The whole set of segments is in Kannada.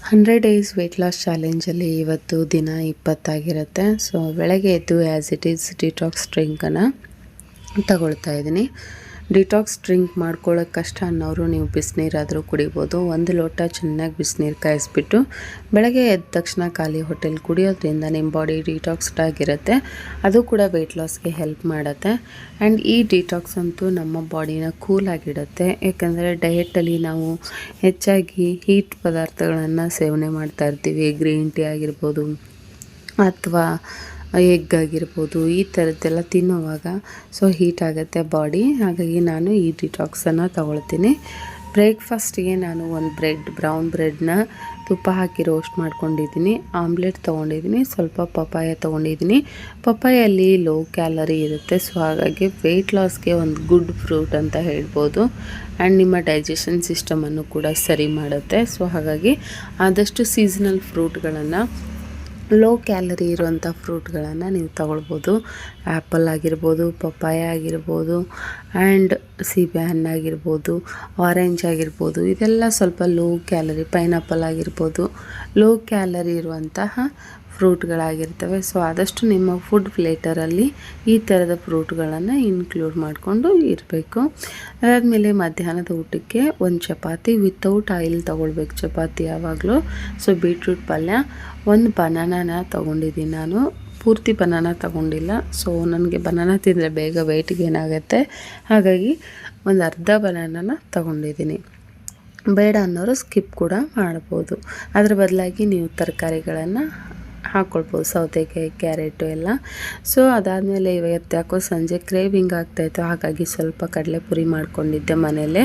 100 ಡೇಸ್ ವೆಯ್ಟ್ ಲಾಸ್ ಚಾಲೆಂಜಲ್ಲಿ ಇವತ್ತು ದಿನ 20 ಆಗಿರುತ್ತೆ. ಸೊ ಬೆಳಗ್ಗೆ ಎದ್ದು ಆ್ಯಸ್ ಇಟ್ ಈಸ್ ಡಿಟಾಕ್ಸ್ ಡ್ರಿಂಕನ್ನು ತಗೊಳ್ತಾ ಇದ್ದೀನಿ. ಡಿಟಾಕ್ಸ್ ಡ್ರಿಂಕ್ ಮಾಡ್ಕೊಳ್ಳೋಕೆ ಕಷ್ಟ ಅನ್ನೋರು ನೀವು ಬಿಸಿನೀರಾದರೂ ಕುಡಿಬೋದು. 1 ಲೋಟ ಚೆನ್ನಾಗಿ ಬಿಸಿನೀರು ಕಾಯಿಸ್ಬಿಟ್ಟು ಬೆಳಗ್ಗೆ ಎದ್ದ ತಕ್ಷಣ ಖಾಲಿ ಹೊಟ್ಟೆಲಿ ಕುಡಿಯೋದ್ರಿಂದ ನಿಮ್ಮ ಬಾಡಿ ಡಿಟಾಕ್ಸ್ಡ್ ಆಗಿರುತ್ತೆ. ಅದು ಕೂಡ ವೆಯ್ಟ್ ಲಾಸ್ಗೆ ಹೆಲ್ಪ್ ಮಾಡುತ್ತೆ. ಆ್ಯಂಡ್ ಈ ಡಿಟಾಕ್ಸ್ ಅಂತೂ ನಮ್ಮ ಬಾಡಿನ ಕೂಲಾಗಿಡುತ್ತೆ. ಯಾಕಂದರೆ ಡಯೆಟಲ್ಲಿ ನಾವು ಹೆಚ್ಚಾಗಿ ಹೀಟ್ ಪದಾರ್ಥಗಳನ್ನು ಸೇವನೆ ಮಾಡ್ತಾ ಇರ್ತೀವಿ. ಗ್ರೀನ್ ಟೀ ಆಗಿರ್ಬೋದು ಅಥವಾ ಎಗ್ ಆಗಿರ್ಬೋದು, ಈ ಥರದ್ದೆಲ್ಲ ತಿನ್ನುವಾಗ ಸೊ ಹೀಟ್ ಆಗುತ್ತೆ ಬಾಡಿ. ಹಾಗಾಗಿ ನಾನು ಈ ಡಿಟಾಕ್ಸನ್ನು ತಗೊಳ್ತೀನಿ. ಬ್ರೇಕ್ಫಾಸ್ಟಿಗೆ ನಾನು ಒಂದು ಬ್ರೌನ್ ಬ್ರೆಡ್ನ ತುಪ್ಪ ಹಾಕಿ ರೋಸ್ಟ್ ಮಾಡ್ಕೊಂಡಿದ್ದೀನಿ. ಆಮ್ಲೆಟ್ ತೊಗೊಂಡಿದ್ದೀನಿ, ಸ್ವಲ್ಪ ಪಪಾಯ ತೊಗೊಂಡಿದ್ದೀನಿ. ಪಪಾಯಲ್ಲಿ ಲೋ ಕ್ಯಾಲರಿ ಇರುತ್ತೆ. ಸೊ ಹಾಗಾಗಿ ವೆಯ್ಟ್ ಲಾಸ್ಗೆ ಒಂದು ಗುಡ್ ಫ್ರೂಟ್ ಅಂತ ಹೇಳ್ಬೋದು. ಆ್ಯಂಡ್ ನಿಮ್ಮ ಡೈಜೆಷನ್ ಸಿಸ್ಟಮನ್ನು ಕೂಡ ಸರಿ ಮಾಡುತ್ತೆ. ಸೊ ಹಾಗಾಗಿ ಆದಷ್ಟು ಸೀಸನಲ್ ಫ್ರೂಟ್ಗಳನ್ನು, ಲೋ ಕ್ಯಾಲರಿ ಇರುವಂಥ ಫ್ರೂಟ್ಗಳನ್ನು ನೀವು ತಗೊಳ್ಬೋದು. ಆ್ಯಪಲ್ ಆಗಿರ್ಬೋದು, ಪಪಾಯ ಆಗಿರ್ಬೋದು, ಆ್ಯಂಡ್ ಸೀಬೆ ಹಣ್ಣಾಗಿರ್ಬೋದು, ಆರೆಂಜ್ ಆಗಿರ್ಬೋದು. ಇದೆಲ್ಲ ಸ್ವಲ್ಪ ಲೋ ಕ್ಯಾಲರಿ. ಪೈನಾಪಲ್ ಆಗಿರ್ಬೋದು, ಲೋ ಕ್ಯಾಲರಿ ಇರುವಂತಹ ಫ್ರೂಟ್ಗಳಾಗಿರ್ತವೆ. ಸೊ ಆದಷ್ಟು ನಿಮ್ಮ ಫುಡ್ ಪ್ಲೇಟರಲ್ಲಿ ಈ ಥರದ ಫ್ರೂಟ್ಗಳನ್ನು ಇನ್ಕ್ಲೂಡ್ ಮಾಡಿಕೊಂಡು ಇರಬೇಕು. ಅದಾದಮೇಲೆ ಮಧ್ಯಾಹ್ನದ ಊಟಕ್ಕೆ ಒಂದು ಚಪಾತಿ ವಿತೌಟ್ ಆಯಿಲ್ ತೊಗೊಳ್ಬೇಕು ಚಪಾತಿ ಯಾವಾಗಲೂ. ಸೊ ಬೀಟ್ರೂಟ್ ಪಲ್ಯ, ಒಂದು ಬನಾನಾನ ತೊಗೊಂಡಿದ್ದೀನಿ ನಾನು. ಪೂರ್ತಿ ಬನಾನಾ ತೊಗೊಂಡಿಲ್ಲ. ಸೊ ನನಗೆ ಬನಾನಾ ತಿಂದರೆ ಬೇಗ ವೆಯ್ಟ್ ಗೇನ್ ಆಗುತ್ತೆ. ಹಾಗಾಗಿ ಒಂದು ಅರ್ಧ ಬನಾನಾನ ತೊಗೊಂಡಿದ್ದೀನಿ. ಬೇಡ ಅನ್ನೋರು ಸ್ಕಿಪ್ ಕೂಡ ಮಾಡ್ಬೋದು. ಅದರ ಬದಲಾಗಿ ನೀವು ತರಕಾರಿಗಳನ್ನು ಹಾಕ್ಕೊಳ್ಬೋದು, ಸೌತೆಕಾಯಿ, ಕ್ಯಾರೆಟು ಎಲ್ಲ. ಸೊ ಅದಾದಮೇಲೆ ಇವತ್ತು ಯಾಕೋ ಸಂಜೆ ಕ್ರೇವಿಂಗ್ ಆಗ್ತಾಯಿತ್ತು. ಹಾಗಾಗಿ ಸ್ವಲ್ಪ ಕಡಲೆಪುರಿ ಮಾಡ್ಕೊಂಡಿದ್ದೆ ಮನೆಯಲ್ಲೇ.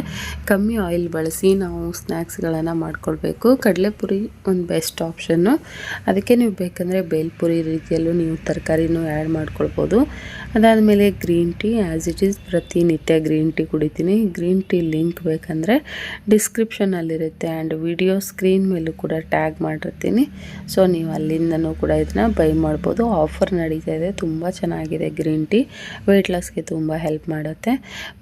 ಕಮ್ಮಿ ಆಯಿಲ್ ಬಳಸಿ ನಾವು ಸ್ನ್ಯಾಕ್ಸ್ಗಳನ್ನು ಮಾಡ್ಕೊಳ್ಬೇಕು. ಕಡಲೆಪುರಿ ಒಂದು ಬೆಸ್ಟ್ ಆಪ್ಷನ್ನು. ಅದಕ್ಕೆ ನೀವು ಬೇಕಂದರೆ ಬೇಲ್ಪುರಿ ರೀತಿಯಲ್ಲೂ ನೀವು ತರಕಾರಿನೂ ಆ್ಯಡ್ ಮಾಡ್ಕೊಳ್ಬೋದು. ಅದಾದಮೇಲೆ green tea as it is ಪ್ರತಿನಿತ್ಯ ಗ್ರೀನ್ ಟೀ ಕುಡಿತೀನಿ. ಗ್ರೀನ್ ಟೀ ಲಿಂಕ್ ಬೇಕಂದರೆ ಡಿಸ್ಕ್ರಿಪ್ಷನಲ್ಲಿರುತ್ತೆ. ಆ್ಯಂಡ್ ವಿಡಿಯೋ ಸ್ಕ್ರೀನ್ ಮೇಲೂ ಕೂಡ ಟ್ಯಾಗ್ ಮಾಡಿರ್ತೀನಿ. ಸೊ ನೀವು ಅಲ್ಲಿಂದನೂ ಕೂಡ ಇದನ್ನ ಬೈ ಮಾಡ್ಬೋದು. ಆಫರ್ ನಡೀತಾ ಇದೆ, ತುಂಬ ಚೆನ್ನಾಗಿದೆ ಗ್ರೀನ್ ಟೀ. ವೆಯ್ಟ್ ಲಾಸ್ಗೆ ತುಂಬ ಹೆಲ್ಪ್ ಮಾಡುತ್ತೆ.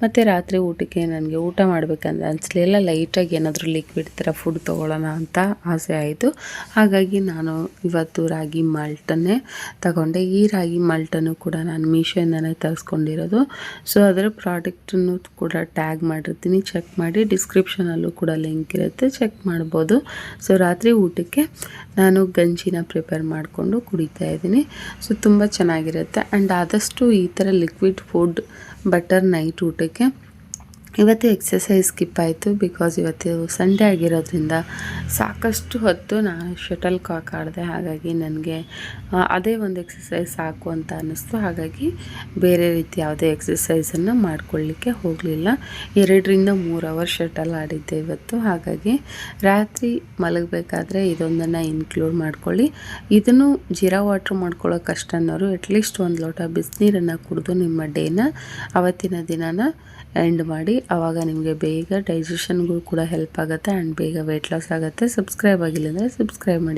ಮತ್ತು ರಾತ್ರಿ ಊಟಕ್ಕೆ ನನಗೆ ಊಟ ಮಾಡಬೇಕಂದ್ರೆ ಅನಿಸ್ಲಿಲ್ಲ. ಲೈಟಾಗಿ ಏನಾದರೂ ಲಿಕ್ವಿಡ್ ಥರ ಫುಡ್ ತೊಗೊಳ್ಳೋಣ ಅಂತ ಆಸೆ ಆಯಿತು. ಹಾಗಾಗಿ ನಾನು ಇವತ್ತು ರಾಗಿ ಮಾಲ್ಟನ್ನೇ ತಗೊಂಡೆ. ಈ ರಾಗಿ ಮಾಲ್ಟನ್ನು ಕೂಡ ನಾನು ಮೀಶೋಯಿಂದನೇ ತರಿಸ್ಕೊಂಡಿರೋದು. ಸೊ ಅದರ ಪ್ರಾಡಕ್ಟನ್ನು ಕೂಡ ಟ್ಯಾಗ್ ಮಾಡಿರ್ತೀನಿ, ಚೆಕ್ ಮಾಡಿ. ಡಿಸ್ಕ್ರಿಪ್ಷನಲ್ಲೂ ಕೂಡ ಲಿಂಕ್ ಇರುತ್ತೆ, ಚೆಕ್ ಮಾಡ್ಬೋದು. ಸೊ ರಾತ್ರಿ ಊಟಕ್ಕೆ ನಾನು ಗಂಜಿನ ಪ್ರಿಪೇರ್ ಮಾಡಿಕೊಂಡು ಕುಡಿತಾ ಇದ್ದೀನಿ. ಸೊ ತುಂಬ ಚೆನ್ನಾಗಿರುತ್ತೆ. ಆ್ಯಂಡ್ ಆದಷ್ಟು ಈ ಥರ ಲಿಕ್ವಿಡ್ ಫುಡ್ ಬೆಟರ್ ನೈಟ್ ಊಟಕ್ಕೆ. ಇವತ್ತು ಎಕ್ಸಸೈಸ್ ಸ್ಕಿಪ್ ಆಯಿತು. ಬಿಕಾಸ್ ಇವತ್ತು ಸಂಡೇ ಆಗಿರೋದ್ರಿಂದ ಸಾಕಷ್ಟು ಹೊತ್ತು ನಾನು ಶಟಲ್ ಕಾಕ್ ಆಡಿದೆ. ಹಾಗಾಗಿ ನನಗೆ ಅದೇ ಒಂದು ಎಕ್ಸಸೈಸ್ ಸಾಕು ಅಂತ ಅನ್ನಿಸ್ತು. ಹಾಗಾಗಿ ಬೇರೆ ರೀತಿ ಯಾವುದೇ ಎಕ್ಸಸೈಸನ್ನು ಮಾಡ್ಕೊಳ್ಳಿಕ್ಕೆ ಹೋಗಲಿಲ್ಲ. 2-3 ಅವರ್ ಶಟಲ್ ಆಡಿದ್ದೆ ಇವತ್ತು. ಹಾಗಾಗಿ ರಾತ್ರಿ ಮಲಗಬೇಕಾದ್ರೆ ಇದೊಂದನ್ನು ಇನ್ಕ್ಲೂಡ್ ಮಾಡ್ಕೊಳ್ಳಿ. ಇದನ್ನು ಜೀರಾ ವಾಟ್ರ್ ಮಾಡ್ಕೊಳ್ಳೋ ಕಷ್ಟ ಅನ್ನೋರು ಅಟ್ಲೀಸ್ಟ್ 1 ಲೋಟ ಬಿಸಿನೀರನ್ನು ಕುಡಿದು ನಿಮ್ಮ ಡೇನ, ಅವತ್ತಿನ ದಿನನ ಎಂಡ್ ಮಾಡಿ. ಆವಾಗ ನಿಮಗೆ ಬೇಗ ಡೈಜೆಷನ್ಗೂ ಕೂಡ ಹೆಲ್ಪ್ ಆಗುತ್ತೆ ಆ್ಯಂಡ್ ಬೇಗ ವೆಯ್ಟ್ ಲಾಸ್ ಆಗುತ್ತೆ. ಸಬ್ಸ್ಕ್ರೈಬ್ ಆಗಿಲ್ಲ ಅಂದರೆ ಸಬ್ಸ್ಕ್ರೈಬ್ ಮಾಡಿ.